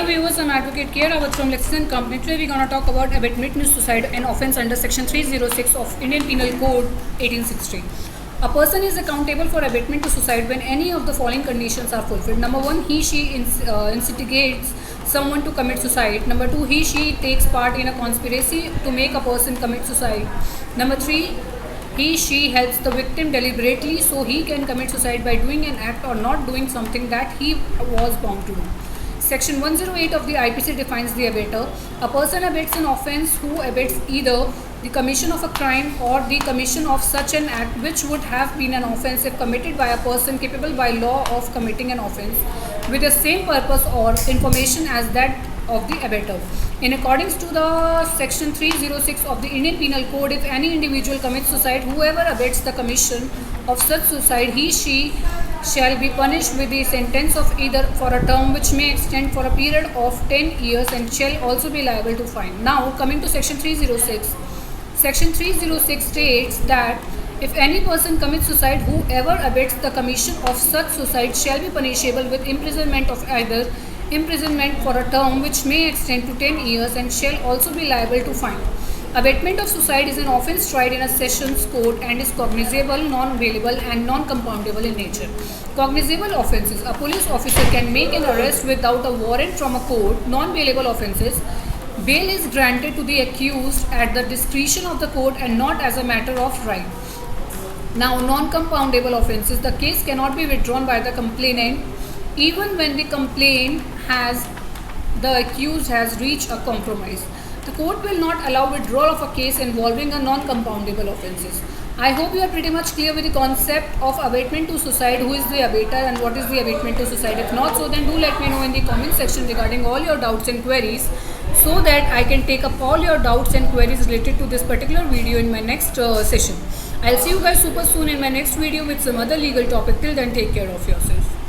viewers, I'm Advocate K. Rawat from Lexington Company. Today we're going to talk about abetment to suicide, an offence under Section 306 of Indian Penal Code 1860. A person is accountable for abetment to suicide when any of the following conditions are fulfilled. Number 1, he/she instigates someone to commit suicide. Number 2, he/she takes part in a conspiracy to make a person commit suicide. Number 3, he/she helps the victim deliberately so he can commit suicide by doing an act or not doing something that he was bound to do. Section 108 of the IPC defines the abetter. A person abets an offence who abets either the commission of a crime or the commission of such an act which would have been an offence if committed by a person capable by law of committing an offence with the same purpose or information as that of the abettor. In accordance to the Section 306 of the Indian Penal Code, if any individual commits suicide, whoever abets the commission of such suicide, he/she shall be punished with the sentence of either for a term which may extend for a period of 10 years and shall also be liable to fine. Now, coming to Section 306. Section 306 states that if any person commits suicide, whoever abets the commission of such suicide shall be punishable with imprisonment of either imprisonment for a term which may extend to 10 years and shall also be liable to fine. Abatement of suicide is an offence tried in a sessions court and is cognizable, non-bailable and non-compoundable in nature. Cognizable offences: a police officer can make an arrest without a warrant from a court. Non-bailable offences: bail is granted to the accused at the discretion of the court and not as a matter of right. Now, non-compoundable offences: the case cannot be withdrawn by the complainant even when the complaint the accused has reached a compromise. The court will not allow withdrawal of a case involving a non-compoundable offences. I hope you are pretty much clear with the concept of abatement to suicide, who is the abater and what is the abatement to suicide. If not so, then do let me know in the comment section regarding all your doubts and queries so that I can take up all your doubts and queries related to this particular video in my next session. I'll see you guys super soon in my next video with some other legal topic. Till then, take care of yourself.